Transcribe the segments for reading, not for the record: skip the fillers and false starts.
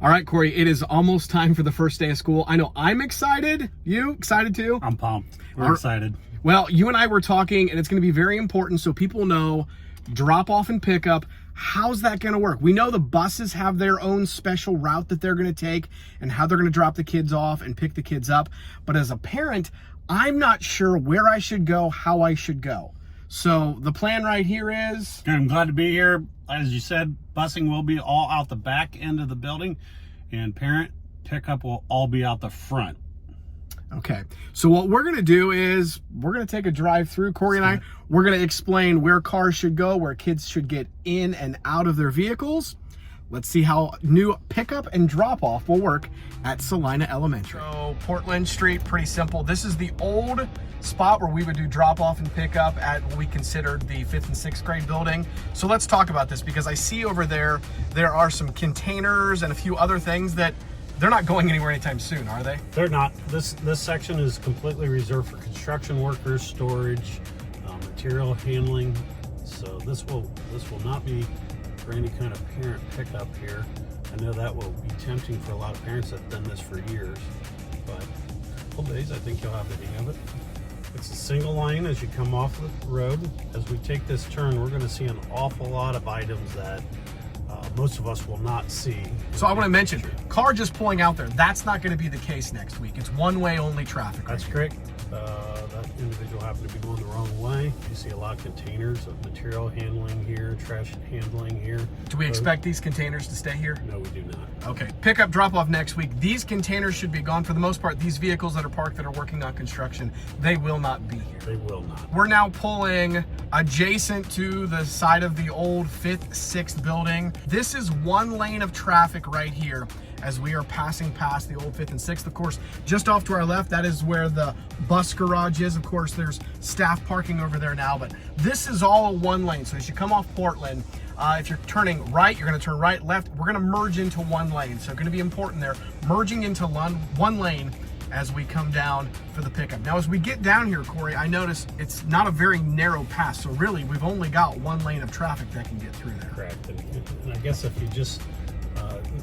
All right, Corey, it is almost time for the first day of school. I know I'm excited. You excited too? I'm pumped. We're excited. Well, you and I were talking, and it's going to be very important so people know drop off and pick up. How's that going to work? We know the buses have their own special route that they're going to take and how they're going to drop the kids off and pick the kids up. But as a parent, I'm not sure where I should go, how I should go. So the plan right here is... I'm glad to be here. As you said, busing will be all out the back end of the building, and parent pickup will all be out the front. Okay, so what we're going to do is we're going to take a drive through, Corey and I. We're going to explain where cars should go, where kids should get in and out of their vehicles. Let's see how new pickup and drop off will work at Celina Elementary. So Portland Street, pretty simple. This is the old spot where we would do drop off and pick up at what we considered the 5th and 6th grade building. So let's talk about this because I see over there are some containers and a few other things that they're not going anywhere anytime soon, are they? They're not. This section is completely reserved for construction workers, storage, material handling. So this will not be for any kind of parent pickup here. I know that will be tempting for a lot of parents that have done this for years, but a couple days I think you'll have the hang of it. It's a single line as you come off the road. As we take this turn, we're going to see an awful lot of items that most of us will not see. So I want to mention, car just pulling out there, that's not going to be the case next week. It's one-way only traffic. That's correct. That individual happened to be going the wrong way. You see a lot of containers of material handling here, trash handling here. Do we expect these containers to stay here? No, we do not. Okay, pick up, drop off next week. These containers should be gone for the most part. These vehicles that are parked that are working on construction, they will not be here. They will not. We're now pulling adjacent to the side of the old 5th, 6th building. This is one lane of traffic right here as we are passing past the old 5th and 6th. Of course, just off to our left, that is where the bus garage is. Of course, there's staff parking over there now, but this is all one lane. So as you come off Portland, if you're turning right, you're going to turn right, left. We're going to merge into one lane. So going to be important there, merging into one lane as we come down for the pickup. Now, as we get down here, Corey, I notice it's not a very narrow pass. So really, we've only got one lane of traffic that can get through there. Correct. And I guess if you just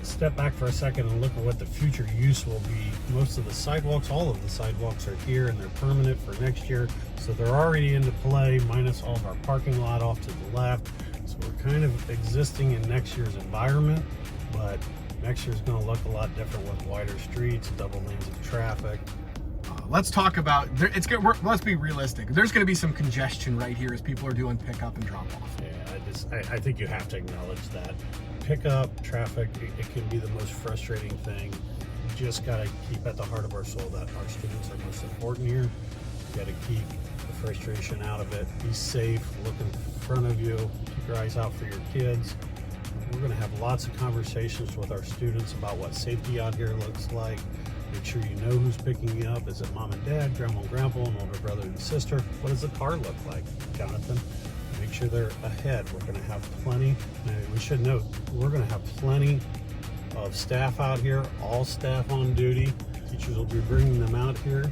step back for a second and look at what the future use will be, most of the sidewalks, all of the sidewalks are here and they're permanent for next year. So they're already into play, minus all of our parking lot off to the left. So we're kind of existing in next year's environment, but next year's going to look a lot different with wider streets, double lanes of traffic. Let's talk about, let's be realistic. There's going to be some congestion right here as people are doing pickup and drop off. Yeah, I think you have to acknowledge that. Pickup traffic, it can be the most frustrating thing. You just got to keep at the heart of our soul that our students are most important here. You got to keep the frustration out of it. Be safe, look in front of you, keep your eyes out for your kids. We're going to have lots of conversations with our students about what safety out here looks like. Make sure you know who's picking you up. Is it mom and dad, grandma and grandpa, an older brother and sister? What does the car look like? Jonathan, make sure they're ahead. We're going to have plenty, we should note, we're going to have plenty of staff out here, all staff on duty. Teachers will be bringing them out here.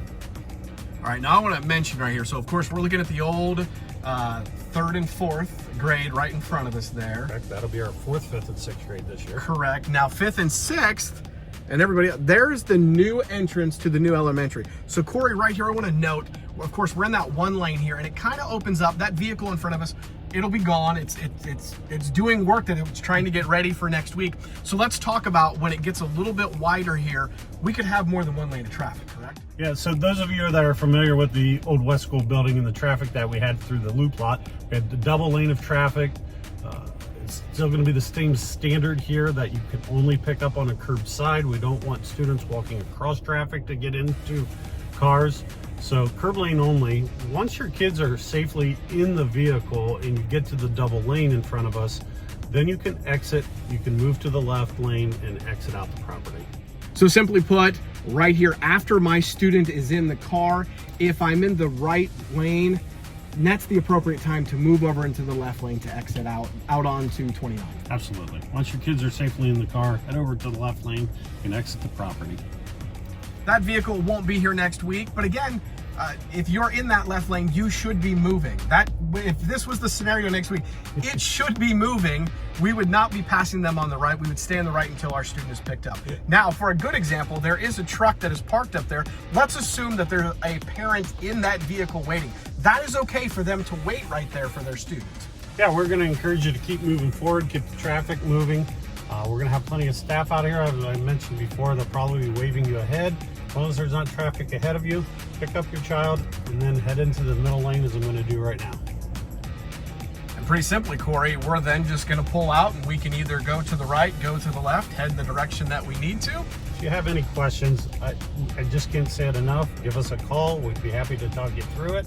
All right, now I want to mention right here, so of course we're looking at the old 3rd and 4th grade right in front of us there. Correct, that'll be our 4th, 5th, and 6th grade this year. Correct. Now 5th and 6th, and everybody, there's the new entrance to the new elementary. So Corey, right here, I want to note, of course, we're in that one lane here, and it kind of opens up. That vehicle in front of us, it'll be gone. It's doing work that it's trying to get ready for next week. So let's talk about when it gets a little bit wider here, we could have more than one lane of traffic, correct? Yeah, so those of you that are familiar with the old West School building and the traffic that we had through the loop lot, we had the double lane of traffic. It's still going to be the same standard here that you can only pick up on a curbside. We don't want students walking across traffic to get into cars. So curb lane only. Once your kids are safely in the vehicle and you get to the double lane in front of us, then you can exit, you can move to the left lane and exit out the property. So simply put, right here, after my student is in the car, if I'm in the right lane, that's the appropriate time to move over into the left lane to exit out onto 29. Absolutely. Once your kids are safely in the car, head over to the left lane and exit the property. That vehicle won't be here next week, but again, if you're in that left lane, you should be moving. If this was the scenario next week, it should be moving. We would not be passing them on the right. We would stay on the right until our student is picked up. Now, for a good example, there is a truck that is parked up there. Let's assume that there's a parent in that vehicle waiting. That is okay for them to wait right there for their student. Yeah, we're going to encourage you to keep moving forward, keep the traffic moving. We're going to have plenty of staff out here. As I mentioned before, they'll probably be waving you ahead. As long as there's not traffic ahead of you, pick up your child and then head into the middle lane as I'm going to do right now. And pretty simply, Corey, we're then just going to pull out and we can either go to the right, go to the left, head in the direction that we need to. If you have any questions, I just can't say it enough. Give us a call. We'd be happy to talk you through it.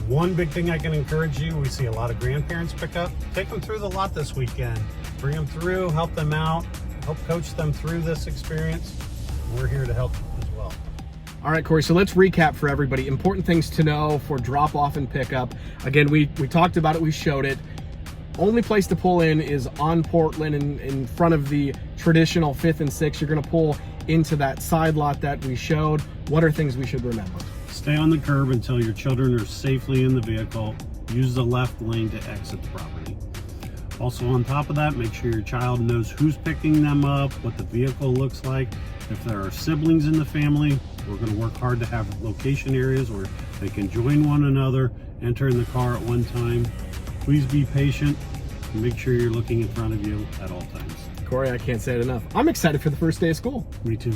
One big thing I can encourage you, we see a lot of grandparents pick up. Take them through the lot this weekend. Bring them through, help them out, help coach them through this experience. We're here to help as well. All right, Corey, so let's recap for everybody. Important things to know for drop off and pickup. Again, we talked about it, we showed it. Only place to pull in is on Portland in front of the traditional 5th and 6th. You're gonna pull into that side lot that we showed. What are things we should remember? Stay on the curb until your children are safely in the vehicle. Use the left lane to exit the property. Also on top of that, make sure your child knows who's picking them up, what the vehicle looks like. If there are siblings in the family, we're going to work hard to have location areas where they can join one another, enter in the car at one time. Please be patient and make sure you're looking in front of you at all times. Corey, I can't say it enough. I'm excited for the first day of school. Me too.